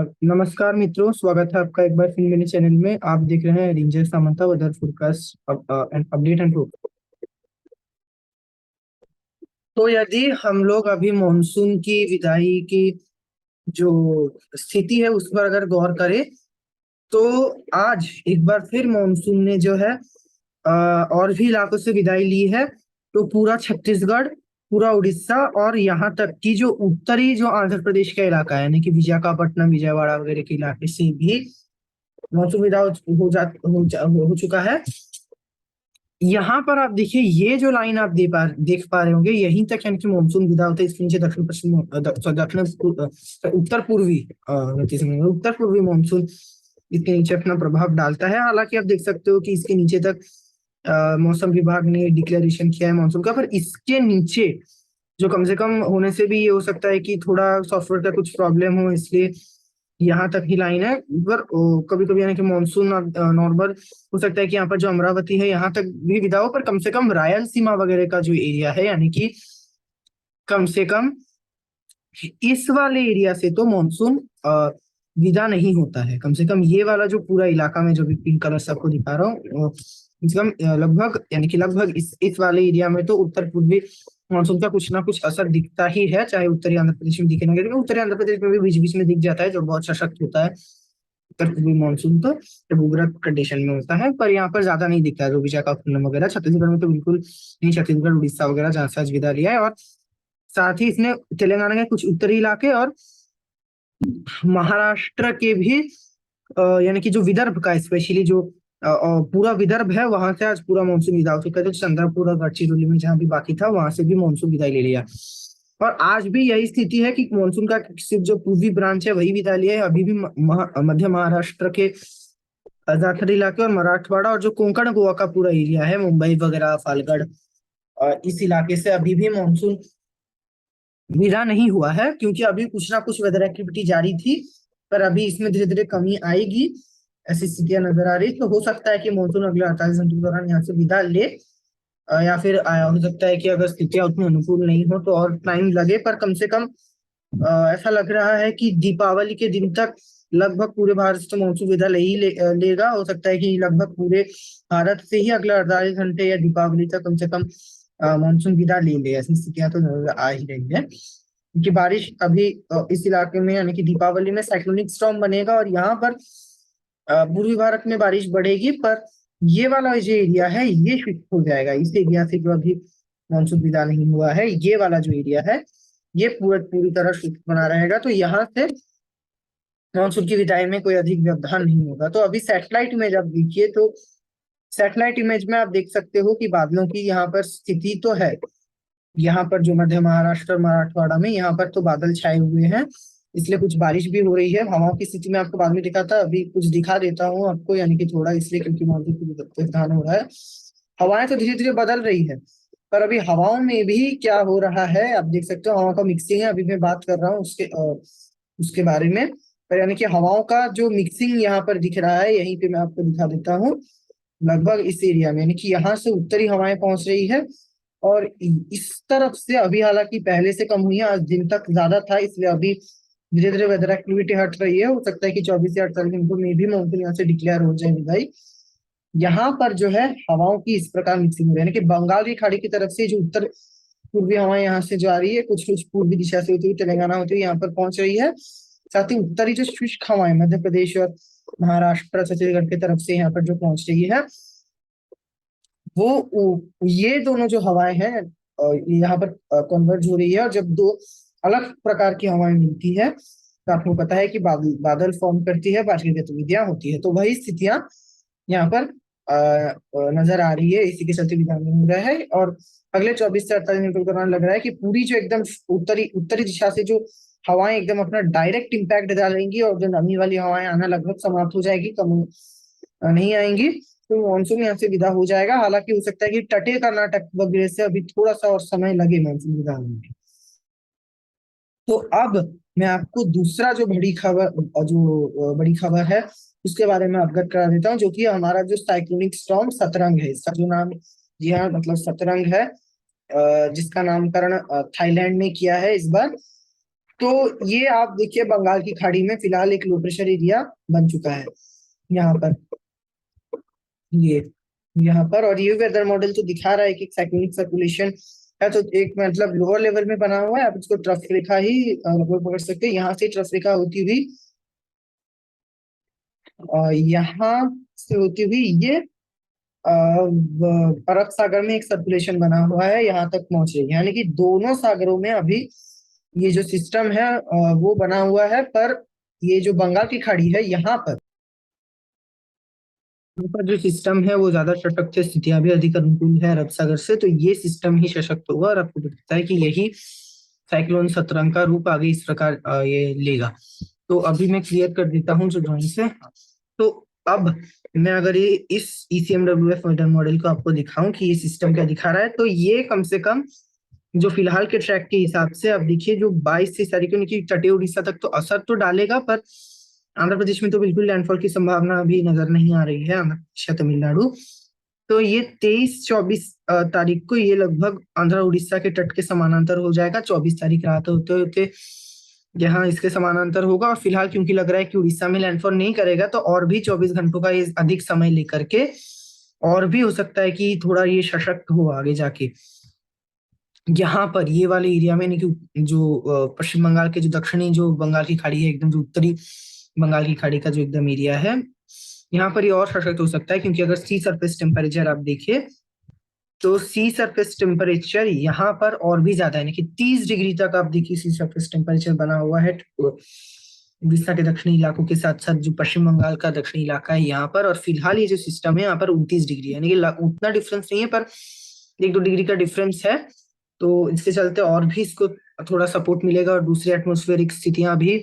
नमस्कार मित्रों, स्वागत है आपका एक बार फिर मेरे चैनल में। आप देख रहे हैं ranger Samanta weather forecast and update and proof. तो यदि हम लोग अभी मानसून की विदाई की जो स्थिति है उस पर अगर गौर करें, तो आज एक बार फिर मानसून ने जो है और भी इलाकों से विदाई ली है। तो पूरा छत्तीसगढ़, पूरा उड़ीसा और यहाँ तक कि जो उत्तरी जो आंध्र प्रदेश का इलाका है, यानी कि विशाखापट्टनम, विजयवाड़ा वगैरह के इलाके से भी मानसून विदा हो चुका है। यहाँ पर आप देखिए, ये जो लाइन आप देख पा रहे होंगे, यहीं तक यानी कि मानसून विदा होता है। इसके नीचे दक्षिण पश्चिम दक्षिण उत्तर पूर्वी उत्तर पूर्वी मानसून इसके नीचे अपना प्रभाव डालता है। हालांकि आप देख सकते हो कि इसके नीचे तक मौसम विभाग ने डिक्लेरेशन किया है मानसून का, पर इसके नीचे जो कम से कम होने से भी ये हो सकता है कि थोड़ा सॉफ्टवेयर का कुछ प्रॉब्लम हो, इसलिए यहाँ तक ही लाइन है। पर कभी कभी यानी कि मानसून नॉर्मल हो सकता है कि यहाँ पर जो अमरावती है यहाँ तक भी विदा हो, पर कम से कम रायलसीमा वगैरह का जो एरिया है, यानी कि कम से कम इस वाले एरिया से तो मानसून विदा नहीं होता है। कम से कम ये वाला जो पूरा इलाका में जो भी पिंक कलर से आपको दिखा रहा हूँ, कम से कम लगभग यानी कि लगभग इस वाले एरिया में तो उत्तर पूर्वी मानसून का कुछ ना कुछ असर दिखता ही है। चाहे उत्तरी आंध्र प्रदेश में दिखे ना, क्योंकि उत्तरी आंध्र प्रदेश में भी बीच बीच में दिख जाता है, जो बहुत सशक्त होता है। उत्तर पूर्वी मानसून तो जब उग्र कंडीशन में होता है, पर यहाँ पर ज्यादा नहीं दिखता है। जो विशाखापट्टनम वगैरह, छत्तीसगढ़ में तो बिल्कुल नहीं। छत्तीसगढ़, उड़ीसा वगैरह जहाँ से आज विदा लिया है, और साथ ही इसने तेलंगाना के कुछ उत्तरी इलाके और महाराष्ट्र के भी यानी कि जो विदर्भ का स्पेशली जो पूरा विदर्भ है, वहां से आज पूरा मानसून विदा हो चुका है। तो चंद्रपुर और गढ़चिरौली में जहां भी बाकी था, वहां से भी मानसून विदाई ले लिया। और आज भी यही स्थिति है कि मानसून का सिर्फ जो पूर्वी ब्रांच है वही विदा लिया है। अभी भी मध्य महाराष्ट्र के ज्यादातर इलाके और मराठवाड़ा और जो कोंकण गोवा का पूरा एरिया है, मुंबई वगैरह, फालगढ़, इस इलाके से अभी भी मानसून विदा नहीं हुआ है, क्योंकि अभी कुछ ना कुछ वेदर एक्टिविटी जारी थी। पर अभी इसमें धीरे धीरे कमी आएगी, ऐसी स्थितियां नजर आ रही। तो हो सकता है कि मानसून अगले 48 घंटों के दौरान यहाँ से विदा ले, या फिर हो सकता है कि अगर स्थितियां उतनी अनुकूल नहीं हो तो और टाइम लगे। पर कम से कम ऐसा लग रहा है कि दीपावली के दिन तक लगभग पूरे भारत से मानसून विदा लेगा। हो सकता है कि लगभग पूरे भारत से ही अगले 48 घंटे या दीपावली तक कम से कम मानसून विदा ले ले। ऐसी स्थितियां तो नजर आ ही रही है, क्योंकि बारिश अभी इस इलाके में यानी कि दीपावली में साइक्लोनिक स्टॉर्म बनेगा और यहाँ पर पूर्वी भारत में बारिश बढ़ेगी। पर ये वाला जो एरिया है ये शिफ्ट हो जाएगा इस एरिया से, जो अभी मानसून विदा नहीं हुआ है। ये वाला जो एरिया है ये पूरी तरह शिफ्ट बना रहेगा। तो यहाँ से मानसून की विदाई में कोई अधिक व्यवधान नहीं होगा। तो अभी सैटेलाइट इमेज आप देखिए, तो सैटेलाइट इमेज में आप देख सकते हो कि बादलों की यहाँ पर स्थिति तो है। यहाँ पर जो मध्य महाराष्ट्र और मराठवाड़ा में यहाँ पर तो बादल छाए हुए हैं, इसलिए कुछ बारिश भी हो रही है। हवाओं की स्थिति में आपको बाद में दिखाता, अभी कुछ दिखा देता हूँ आपको, यानी कि थोड़ा इसलिए क्योंकि मानसून की प्रस्थान हो रहा है। हवाएं तो धीरे धीरे बदल रही है, पर अभी हवाओं में भी क्या हो रहा है आप देख सकते हो। हवाओं का मिक्सिंग है, अभी मैं बात कर रहा हूँ उसके बारे में। पर यानी कि हवाओं का जो मिक्सिंग यहाँ पर दिख रहा है, यहीं पे मैं आपको दिखा देता हूँ। लगभग इस एरिया में यानी कि यहाँ से उत्तरी हवाएं पहुंच रही है, और इस तरफ से अभी हालांकि पहले से कम हुई है, आज दिन तक ज्यादा था, इसलिए अभी धीरे धीरे वेदर एक्टिविटी हट रही है। हो सकता है कि 24 से 48 घंटों में भी मानसून यहाँ से डिक्लेयर हो जाए भाई। यहाँ पर जो है हवाओं की इस प्रकार मिक्सिंग हो रही है, यानी कि बंगाल की खाड़ी की तरफ से जो उत्तर पूर्वी हवाएं यहाँ से जा रही है, कुछ कुछ पूर्वी दिशा से होती हुई तेलंगाना होती हुई यहाँ पर पहुंच रही है। साथ ही उत्तरी जो शुष्क हवाएं मध्य प्रदेश और महाराष्ट्र, छत्तीसगढ़ की तरफ से यहाँ पर जो पहुंच रही है, ये दोनों जो हवाएं हैं यहाँ पर कन्वर्ज हो रही है। और जब दो अलग प्रकार की हवाएं मिलती है, तो आपको पता है कि बादल फॉर्म करती है, बारिश की गतिविधियां होती है। तो वही स्थितियां यहाँ पर नजर आ रही है, इसी के चलते विधान में हो रहा है। और अगले 24 से 48 घंटों के दौरान लग रहा है कि पूरी जो एकदम उत्तरी उत्तरी दिशा से जो हवाएं एकदम अपना डायरेक्ट इम्पैक्ट डालेंगी, और जो नमी वाली हवाएं आना लगभग समाप्त हो जाएगी, कम नहीं आएंगी। तो मानसून यहाँ से विदा हो जाएगा। हालांकि हो सकता है कि तटीय कर्नाटक वगैरह से अभी थोड़ा सा और समय लगे मानसून विदा होने में। तो अब मैं आपको दूसरा जो बड़ी खबर है उसके बारे में अवगत करा देता हूँ, जो कि हमारा जो साइक्लोनिक स्टॉर्म सतरंग है। इसका जो नाम, जी हाँ, मतलब सतरंग है, जिसका नामकरण थाईलैंड में किया है इस बार। तो ये आप देखिए बंगाल की खाड़ी में फिलहाल एक लो प्रेशर एरिया बन चुका है यहाँ पर, ये यहाँ पर। और ये वेदर मॉडल तो दिखा रहा है कि साइक्लोनिक सर्कुलेशन है, तो एक मतलब लोअर लेवल में बना हुआ है। आप इसको ट्रफ रेखा ही लगभग पकड़ सकते हैं। यहाँ से ट्रफ रेखा होती हुई यहाँ से होती हुई ये अरब सागर में एक सर्कुलेशन बना हुआ है, यहाँ तक पहुंच रही है। यानी कि दोनों सागरों में अभी ये जो सिस्टम है वो बना हुआ है। पर ये जो बंगाल की खाड़ी है यहाँ पर जो सिस्टम है वो ज्यादा सशक्त है, स्थितियां भी अधिक अनुकूल है अरब सागर से, तो ये सिस्टम ही सशक्त होगा। और आपको लगता है कि यही साइक्लोन सतरंग का रूप आगे इस प्रकार ये लेगा। तो अभी मैं क्लियर कर देता हूँ जो ड्राइंग से। तो अब मैं अगर ये इस ECMWF वेदर मॉडल को आपको दिखाऊं कि ये सिस्टम क्या दिखा रहा है, तो ये कम से कम जो फिलहाल के ट्रैक के हिसाब से आप देखिए, जो 22 से तारीख की तटीय उड़ीसा तक तो असर तो डालेगा, पर आंध्र प्रदेश में तो बिल्कुल लैंडफॉल की संभावना अभी नजर नहीं आ रही है, आंध्र प्रदेश या तमिलनाडु। तो ये 23-24 तारीख को ये लगभग आंध्र उड़ीसा के तट के समानांतर हो जाएगा। 24 तारीख रात होते होते यहाँ इसके समानांतर होगा। और फिलहाल क्योंकि लग रहा है कि उड़ीसा में लैंडफॉल नहीं करेगा, तो और भी 24 घंटों का ये अधिक समय लेकर के और भी हो सकता है कि थोड़ा ये सशक्त हो आगे जाके। यहाँ पर ये वाले एरिया में, यानी कि जो पश्चिम बंगाल के जो दक्षिणी जो बंगाल की खाड़ी है, एकदम जो उत्तरी बंगाल की खाड़ी का जो एकदम एरिया है, यहाँ पर ये और सशक्त हो सकता है। क्योंकि अगर सी सरफेस टेम्परेचर आप देखिए, तो सी सरफेस टेम्परेचर यहाँ पर और भी ज्यादा है, यानी कि 30 डिग्री तक आप देखिए सी सरफेस टेम्परेचर बना हुआ है उड़ीसा के दक्षिणी इलाकों के साथ साथ जो पश्चिम बंगाल का दक्षिणी इलाका है यहाँ पर। और फिलहाल ये जो सिस्टम है यहाँ पर 29 डिग्री, यानी कि उतना डिफरेंस नहीं है, पर 1-2 डिग्री का डिफरेंस है। तो इसके चलते और भी इसको थोड़ा सपोर्ट मिलेगा और दूसरी एटमोस्फेरिक स्थितियां भी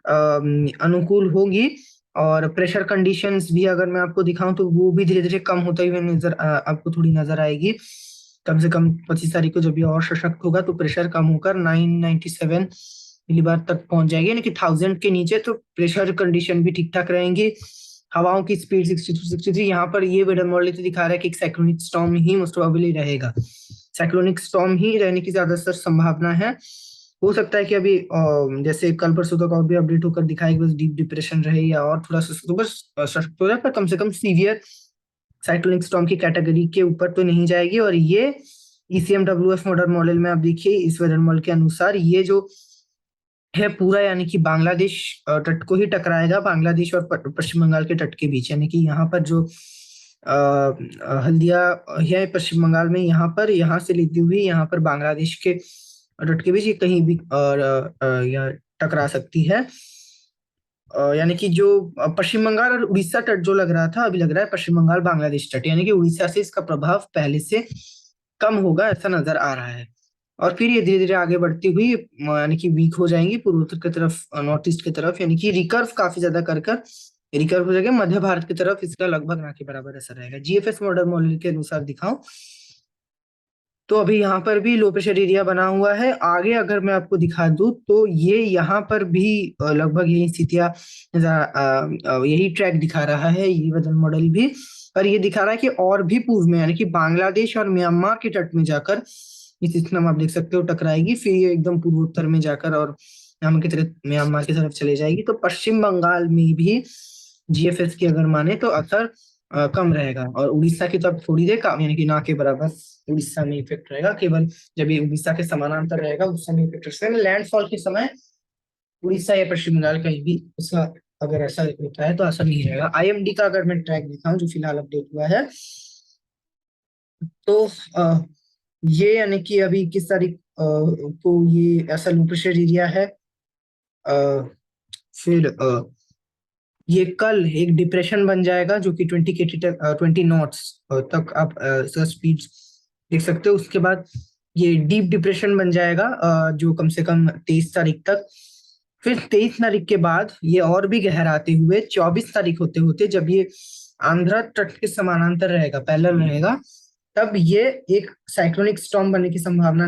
अनुकूल होगी। और प्रेशर कंडीशंस भी अगर मैं आपको दिखाऊं तो वो भी धीरे धीरे कम होते हुए आपको थोड़ी नजर आएगी। कम से कम 25 तारीख को जब ये और सशक्त होगा तो प्रेशर कम होकर 997 मिलीबार तक पहुंच जाएगी, यानी कि 1000 के नीचे। तो प्रेशर कंडीशन भी ठीक ठाक रहेंगी। हवाओं की स्पीड 62-63। यहाँ पर ये वेदर मॉडल तो दिखा रहा है कि एक साइक्लोनिक स्टॉर्म ही मोस्ट प्रोबेबली रहेगा, साइक्लोनिक स्टॉर्म ही रहने की ज्यादातर संभावना है। हो सकता है कि अभी जैसे कल परसों तक और भी अपडेट होकर दिखाए कि बस डीप डिप्रेशन रहे या और थोड़ा सा तो बस सशक्त हो जाए, पर कम से कम सीवियर साइक्लोनिक स्टॉर्म की कैटेगरी के ऊपर तो नहीं जाएगी। और ये ECMWF मॉडल में आप देखिए, इस वेदर मॉडल के अनुसार ये जो है पूरा, यानी कि बांग्लादेश तट को ही टकराएगा, बांग्लादेश और पश्चिम बंगाल के तट के बीच। यानी कि यहाँ पर जो हल्दिया है पश्चिम बंगाल में, यहाँ पर यहाँ से लेती हुई यहाँ पर बांग्लादेश के तट के बीच ये कहीं भी यह टकरा सकती है। यानी कि जो पश्चिम बंगाल और उड़ीसा तट जो लग रहा था, अभी लग रहा है पश्चिम बंगाल बांग्लादेश तट, यानी कि उड़ीसा से इसका प्रभाव पहले से कम होगा ऐसा नजर आ रहा है। और फिर ये धीरे धीरे आगे बढ़ती हुई यानी कि वीक हो जाएंगी पूर्वोत्तर की तरफ, नॉर्थ ईस्ट की तरफ, यानी कि रिकर्व काफी ज्यादा कर कर रिकर्व हो जाएगा मध्य भारत की तरफ। इसका लगभग ना के बराबर असर रहेगा। GFS मॉडल के अनुसार दिखाऊं तो अभी यहाँ पर भी लो प्रेशर एरिया बना हुआ है। आगे अगर मैं आपको दिखा दूं तो ये यहाँ पर भी लगभग यही स्थितियां यही ट्रैक दिखा रहा है ये वेदर मॉडल भी। पर ये दिखा रहा है कि और भी पूर्व में, यानी कि बांग्लादेश और म्यांमार के तट में जाकर ये सिस्टम आप देख सकते हो टकराएगी, फिर ये एकदम पूर्वोत्तर में जाकर और म्यांमार की तरफ चले जाएगी। तो पश्चिम बंगाल में भी GFS की अगर माने तो असर कम रहेगा। और उड़ीसा की तरफ थोड़ी देर कम, यानी कि ना के बराबर उड़ीसा में इफेक्ट रहेगा। केवल जब ये उड़ीसा के समानांतर रहेगा उस समय इफेक्ट रहेगा। लैंडफॉल के समय उड़ीसा या पश्चिम बंगाल कहीं भी उसका अगर ऐसा होता है तो असर नहीं रहेगा। IMD का अगर मैं ट्रैक दिखाऊं जो फिलहाल अपडेट हुआ है, तो ये यानी कि अभी 21 तारीख को ये ऐसा लो प्रेशर एरिया है। फिर ये कल एक डिप्रेशन बन जाएगा जो कि 20 नॉट्स तक आप इसका स्पीड देख सकते हो। उसके बाद ये डीप डिप्रेशन बन जाएगा जो कम से कम 23 तारीख तक। फिर 23 तारीख के बाद ये और भी गहराते हुए 24 तारीख होते होते, जब ये आंध्र तट के समानांतर रहेगा, पैरेलल रहेगा, तब ये एक साइक्लोनिक स्टॉर्म बनने की संभावना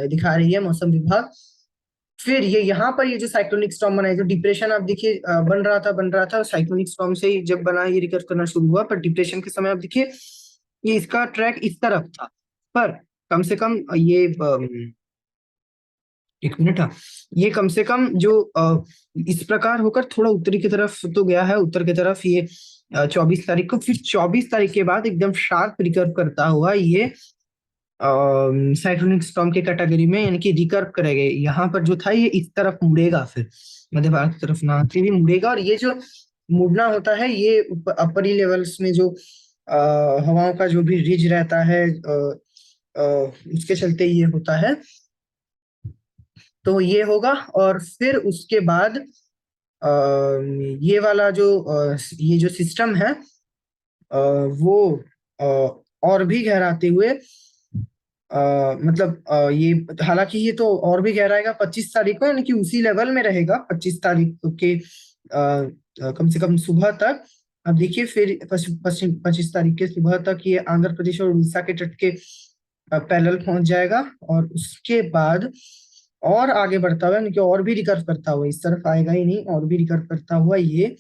दिखा रही है मौसम विभाग। फिर ये यहाँ पर ये जो साइक्लोनिक स्टॉर्म बना है, जो डिप्रेशन आप देखिए बन रहा था साइक्लोनिक स्टॉर्म से ही जब बना ये रिकर्व करना शुरू हुआ। पर डिप्रेशन के समय आप देखिए ये इसका ट्रैक इस तरफ था, पर कम से कम ये एक मिनट। हाँ, ये कम से कम जो इस प्रकार होकर थोड़ा उत्तरी की तरफ तो गया है, उत्तर की तरफ ये 24 तारीख को, फिर 24 तारीख के बाद एकदम शार्प रिकर्व करता हुआ ये साइक्लोनिक स्टॉर्म के कैटेगरी में यानी कि रिकर्व करेगा। यहाँ पर जो था ये इस तरफ मुड़ेगा, फिर मध्य भारत की तरफ ना आते भी मुड़ेगा। और ये जो मुड़ना होता है ये अपरी लेवल्स में जो हवाओं का जो भी रिज रहता है उसके चलते ये होता है। तो ये होगा, और फिर उसके बाद अ, ये वाला जो ये जो सिस्टम है वो अ, और भी गहराते हुए मतलब ये हालांकि ये तो और भी गहराएगा 25 तारीख को, यानी कि उसी लेवल में रहेगा 25 तारीख के कम से कम सुबह तक। अब देखिए फिर पश्चिम पश्चिम 25 तारीख के सुबह तक ये आंध्र प्रदेश और उड़ीसा के तट के पैरेलल पहुंच जाएगा, और उसके बाद और आगे बढ़ता हुआ यानी कि और भी रिकर्व करता हुआ, इस तरफ आएगा ही नहीं, और भी रिकर्व करता हुआ ये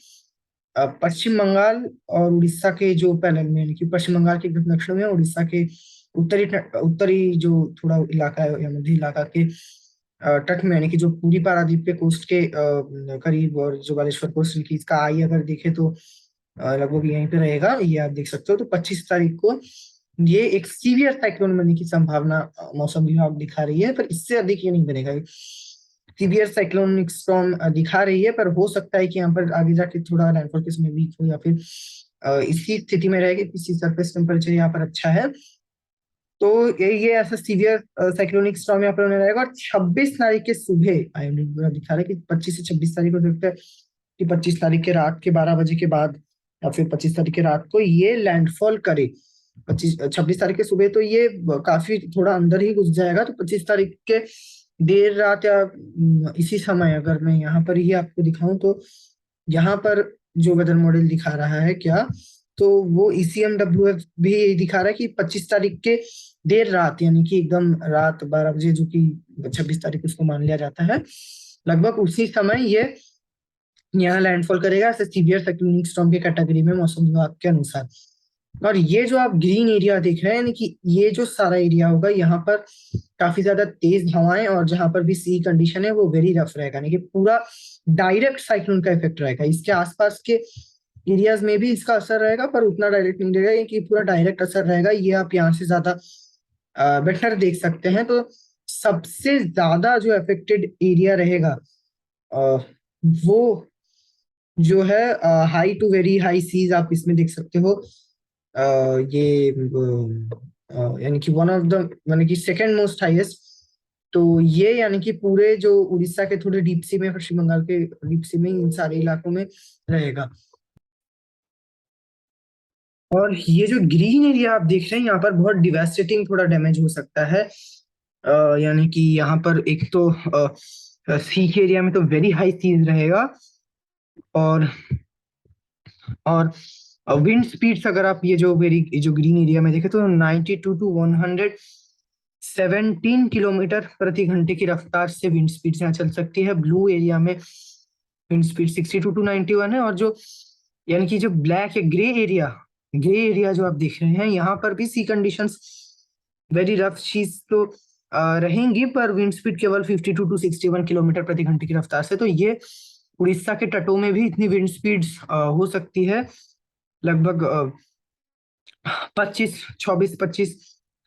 पश्चिम बंगाल और उड़ीसा के जो पैरेलल में, यानी कि पश्चिम बंगाल के दक्षिण में, उड़ीसा के उत्तरी जो थोड़ा इलाका है या मध्य इलाका के तट में, यानी कि जो पूरी पारादीप के कोस्ट के करीब, और जो बालेश्वर कोस्ट की इसका आई अगर देखे तो लगभग यहीं पे रहेगा, ये आप देख सकते हो। तो 25 तारीख को ये एक सीवियर साइक्लोन बनने की संभावना मौसम विभाग दिखा रही है, पर इससे अधिक ये नहीं बनेगा। सीवियर साइक्लोनिक स्टॉर्म दिखा रही है, पर हो सकता है कि यहाँ पर आगे जाके थोड़ा लैंडफॉल के समय वीक हो, या फिर इसी स्थिति में रहेगी, किसी सरफेस टेम्परेचर यहाँ पर अच्छा है। तो ये ऐसा सीवियर साइक्लोनिक स्टॉर्म यहाँ पर होने रहेगा। और 26 तारीख के सुबह आई पूरा दिखा रहा है कि 25 से 26 तारीख हो सकता है कि 25 तारीख के रात के 12 बजे के बाद, या फिर 25 तारीख के रात को ये लैंडफॉल करे। 26 तारीख के सुबह तो ये काफी थोड़ा अंदर ही घुस जाएगा। तो 25 तारीख के देर रात या इसी समय अगर मैं यहाँ पर ही आपको दिखाऊं, तो यहाँ पर जो वेदर मॉडल दिखा रहा है क्या, तो वो ECMWF भी यही दिखा रहा है कि 25 तारीख के देर रात, यानी कि एकदम रात 12 बजे, जो कि 26 तारीख उसको मान लिया जाता है, लगभग उसी समय ये यहाँ लैंडफॉल करेगा ऐसे सीवियर साइक्लोनिक स्टॉर्म के कैटेगरी में मौसम विभाग के अनुसार। और ये जो आप ग्रीन एरिया देख रहे हैं, यानी कि ये जो सारा एरिया होगा, यहाँ पर काफी ज्यादा तेज हवाएं, और जहां पर भी सी कंडीशन है वो वेरी रफ रहेगा, यानी कि पूरा डायरेक्ट साइक्लोन का इफेक्ट रहेगा। इसके आसपास के एरियाज में भी इसका असर रहेगा, पर उतना डायरेक्ट नहीं रहेगा, कि पूरा डायरेक्ट असर रहेगा। ये आप यहाँ से ज्यादा बेटर देख सकते हैं। तो सबसे ज्यादा जो अफेक्टेड एरिया रहेगा वो जो है high to very high seas, आप इसमें देख सकते हो। ये यानी कि वन ऑफ द, यानी कि सेकेंड मोस्ट हाईएस्ट। तो ये यानी कि पूरे जो उड़ीसा के थोड़े डीप सी में, पश्चिम बंगाल के डीप सी में, इन सारे इलाकों में रहेगा। और ये जो ग्रीन एरिया आप देख रहे हैं, यहाँ पर बहुत डिवास्टेटिंग थोड़ा डैमेज हो सकता है। यानी कि यहाँ पर एक तो सी के एरिया में तो वेरी हाई सीज रहेगा, और और विंड स्पीड्स अगर आप ये जो ग्रीन एरिया में देखें तो 92 to 117 किलोमीटर प्रति घंटे की रफ्तार से विंड स्पीड यहाँ चल सकती है। ब्लू एरिया में विंड स्पीड 62 to 91 है। और जो यानी कि जो ब्लैक या ग्रे एरिया जो आप देख रहे हैं, यहाँ पर भी सी कंडीशंस वेरी रफ चीज तो रहेंगी, पर विंड स्पीड केवल 52 to 61 किलोमीटर प्रति घंटे की रफ्तार से। तो ये उड़ीसा के तटों में भी इतनी विंड स्पीड्स हो सकती है, लगभग 25 26 25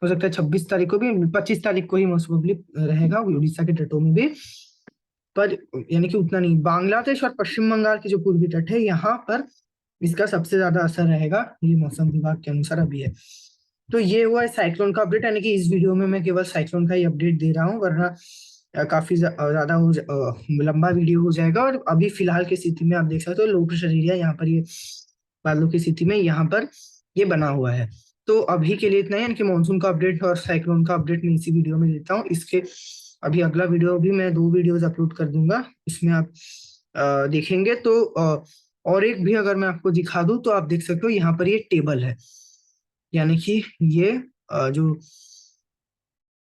हो सकता है 26 तारीख को भी, 25 तारीख को ही मोस्ट प्रोबेबली रहेगा उड़ीसा के तटों में भी। पर यानी कि उतना नहीं। बांग्लादेश और पश्चिम बंगाल की जो पूर्वी तट है, यहाँ पर इसका सबसे ज्यादा असर रहेगा, ये मौसम विभाग के अनुसार अभी है। तो ये हुआ है साइक्लोन का अपडेट, यानी कि इस वीडियो में मैं केवल साइक्लोन का ही अपडेट दे रहा हूँ, वरना काफी ज्यादा लंबा वीडियो हो जाएगा। और अभी फिलहाल की स्थिति में आप देख सकते हो लो प्रेशर एरिया यहाँ पर, ये बादलों की स्थिति में यहाँ पर ये बना हुआ है। तो अभी के लिए इतना ही, यानी कि मानसून का अपडेट और साइक्लोन का अपडेट मैं इसी वीडियो में देता हूँ। इसके अभी अगला वीडियो भी मैं 2 वीडियोज अपलोड कर दूंगा, इसमें आप देखेंगे। तो और एक भी अगर मैं आपको दिखा दूं, तो आप देख सकते हो यहाँ पर ये टेबल है, यानी कि ये जो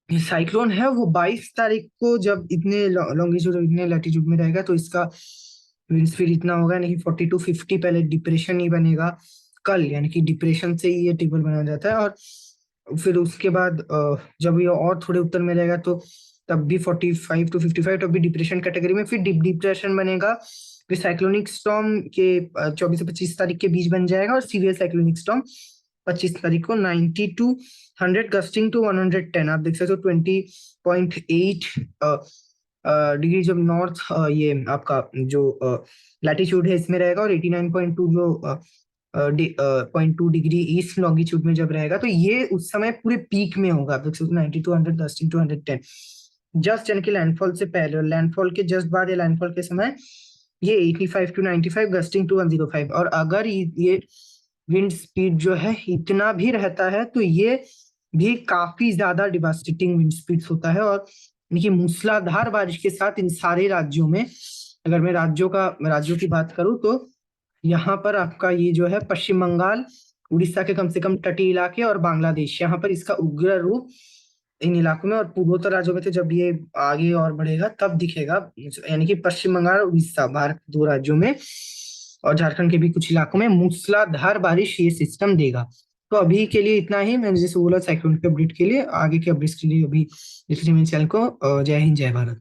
साइक्लोन है वो 22 तारीख को जब इतने लॉन्गिट्यूड, इतने लैटिट्यूड में रहेगा, तो इसका विंड स्पीड इतना होगा, यानी कि 40 to 50 पहले डिप्रेशन ही बनेगा कल, यानी कि डिप्रेशन से ही ये टेबल बनाया जाता है। और फिर उसके बाद जब ये और थोड़े उत्तर में रहेगा, तो तब भी 45 to 55, तब भी डिप्रेशन कैटेगरी में। फिर डीप डिप्रेशन बनेगा, फिर साइक्लोनिक स्टॉर्म के 24 से 25 तारीख के बीच बन जाएगा, और सीवियर साइक्लोनिक स्टॉर्म 25 तारीख को 90 to 100 गस्टिंग टू 110। आप देख सकते हो 20.8 डिग्री जब नॉर्थ ये आपका जो लैटिट्यूड है इसमें रहेगा, और 89.2 जो 0.2 डिग्री ईस्ट लॉन्गिट्यूड में जब रहेगा, तो ये उस समय पूरे पीक में होगा। आप देख सकते हो 90 to 100 गस्टिंग टू 110, जस्ट यानी कि लैंडफॉल से पहले, और लैंडफॉल के जस्ट बाद या लैंडफॉल के समय ये 85 to 95 गस्टिंग टू 105। और अगर ये विंड स्पीड जो है इतना भी रहता है, तो ये भी काफी ज्यादा डिवास्टेटिंग विंड स्पीड्स होता है। और देखिए मूसलाधार बारिश के साथ इन सारे राज्यों में, अगर मैं राज्यों की बात करूं, तो यहाँ पर आपका ये जो है पश्चिम बंगाल, उड़ीसा के कम से कम तटीय इलाके, और बांग्लादेश, यहाँ पर इसका उग्र रूप इन इलाकों में। और पूर्वोत्तर राज्यों में तो जब ये आगे और बढ़ेगा तब दिखेगा, यानी कि पश्चिम बंगाल और उड़ीसा, भारत 2 राज्यों में, और झारखंड के भी कुछ इलाकों में मूसलाधार बारिश ये सिस्टम देगा। तो अभी के लिए इतना ही। मैंने जैसे बोला साइक्लोन के अपडेट के लिए, आगे के अपडेट्स के लिए अभी देखिए मेरे चैनल को। जय हिंद, जय भारत।